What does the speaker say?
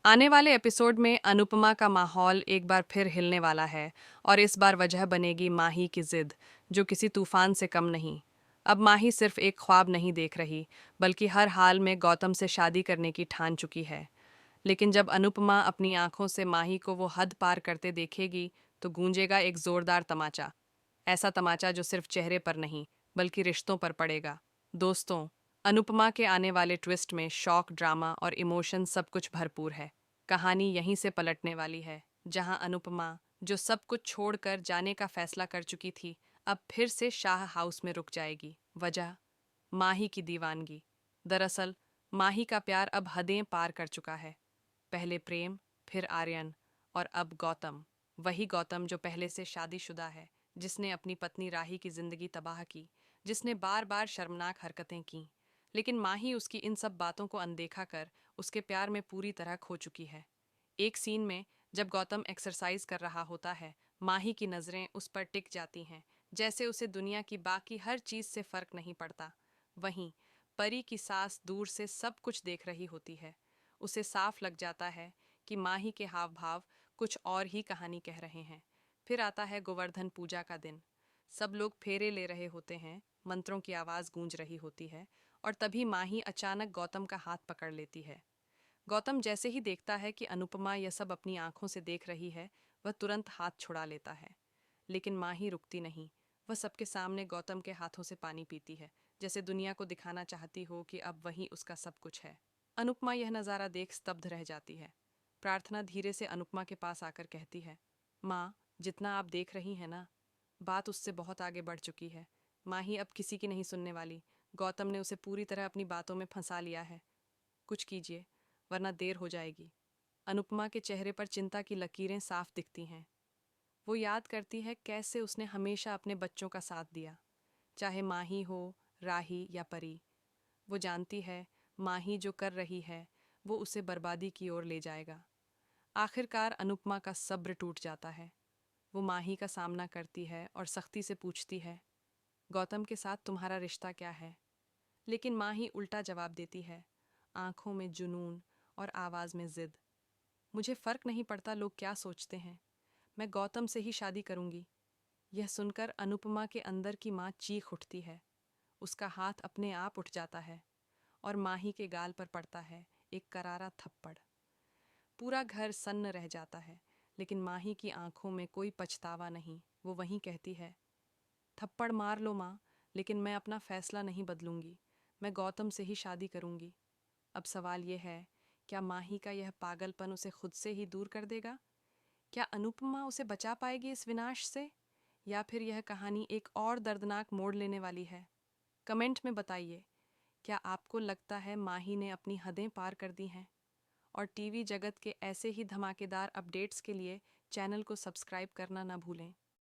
आने वाले एपिसोड में अनुपमा का माहौल एक बार फिर हिलने वाला है और इस बार वजह बनेगी माही की जिद, जो किसी तूफान से कम नहीं। अब माही सिर्फ एक ख्वाब नहीं देख रही, बल्कि हर हाल में गौतम से शादी करने की ठान चुकी है। लेकिन जब अनुपमा अपनी आंखों से माही को वो हद पार करते देखेगी, तो गूंजेगा एक जोरदार तमाचा। ऐसा तमाचा जो सिर्फ चेहरे पर नहीं, बल्कि रिश्तों पर पड़ेगा। दोस्तों, अनुपमा के आने वाले ट्विस्ट में शॉक, ड्रामा और इमोशन सब कुछ भरपूर है। कहानी यहीं से पलटने वाली है, जहां अनुपमा, जो सब कुछ छोड़कर जाने का फैसला कर चुकी थी, अब फिर से शाह हाउस में रुक जाएगी। वजह, माही की दीवानगी। दरअसल माही का प्यार अब हदें पार कर चुका है। पहले प्रेम, फिर आर्यन, और अब गौतम। वही गौतम जो पहले से शादीशुदा है, जिसने अपनी पत्नी राही की जिंदगी तबाह की, जिसने बार बार शर्मनाक हरकतें की। लेकिन माही उसकी इन सब बातों को अनदेखा कर उसके प्यार में पूरी तरह खो चुकी है। एक सीन में जब गौतम एक्सरसाइज कर रहा होता है, माही की नज़रें उस पर टिक जाती हैं, जैसे उसे दुनिया की बाकी हर चीज़ से फर्क नहीं पड़ता। वहीं परी की सास दूर से सब कुछ देख रही होती है। उसे साफ लग जाता है कि माही के हाव भाव कुछ और ही कहानी कह रहे हैं। फिर आता है गोवर्धन पूजा का दिन। सब लोग फेरे ले रहे होते हैं, मंत्रों की आवाज़ गूंज रही होती है, और तभी माही अचानक गौतम का हाथ पकड़ लेती है। गौतम जैसे ही देखता है कि अनुपमा यह सब अपनी आंखों से देख रही है, वह तुरंत हाथ छुड़ा लेता है। लेकिन माही रुकती नहीं। वह सबके सामने गौतम के हाथों से पानी पीती है, जैसे दुनिया को दिखाना चाहती हो कि अब वही उसका सब कुछ है। अनुपमा यह नज़ारा देख स्तब्ध रह जाती है। प्रार्थना धीरे से अनुपमा के पास आकर कहती है, माँ, जितना आप देख रही हैं ना, बात उससे बहुत आगे बढ़ चुकी है। माही अब किसी की नहीं सुनने वाली। गौतम ने उसे पूरी तरह अपनी बातों में फंसा लिया है। कुछ कीजिए, वरना देर हो जाएगी। अनुपमा के चेहरे पर चिंता की लकीरें साफ दिखती हैं। वो याद करती है कैसे उसने हमेशा अपने बच्चों का साथ दिया, चाहे माही हो, राही या परी। वो जानती है माही जो कर रही है, वो उसे बर्बादी की ओर ले जाएगा। आखिरकार अनुपमा का सब्र टूट जाता है। वो माही का सामना करती है और सख्ती से पूछती है, गौतम के साथ तुम्हारा रिश्ता क्या है? लेकिन माही उल्टा जवाब देती है, आंखों में जुनून और आवाज़ में जिद। मुझे फर्क नहीं पड़ता लोग क्या सोचते हैं, मैं गौतम से ही शादी करूंगी। यह सुनकर अनुपमा के अंदर की माँ चीख उठती है। उसका हाथ अपने आप उठ जाता है और माही के गाल पर पड़ता है एक करारा थप्पड़। पूरा घर सन्न रह जाता है, लेकिन माही की आंखों में कोई पछतावा नहीं। वो वहीं कहती है, थप्पड़ मार लो माँ, लेकिन मैं अपना फैसला नहीं बदलूंगी। मैं गौतम से ही शादी करूंगी। अब सवाल यह है, क्या माही का यह पागलपन उसे खुद से ही दूर कर देगा? क्या अनुपमा उसे बचा पाएगी इस विनाश से, या फिर यह कहानी एक और दर्दनाक मोड़ लेने वाली है? कमेंट में बताइए, क्या आपको लगता है माही ने अपनी हदें पार कर दी हैं? और टीवी जगत के ऐसे ही धमाकेदार अपडेट्स के लिए चैनल को सब्सक्राइब करना ना भूलें।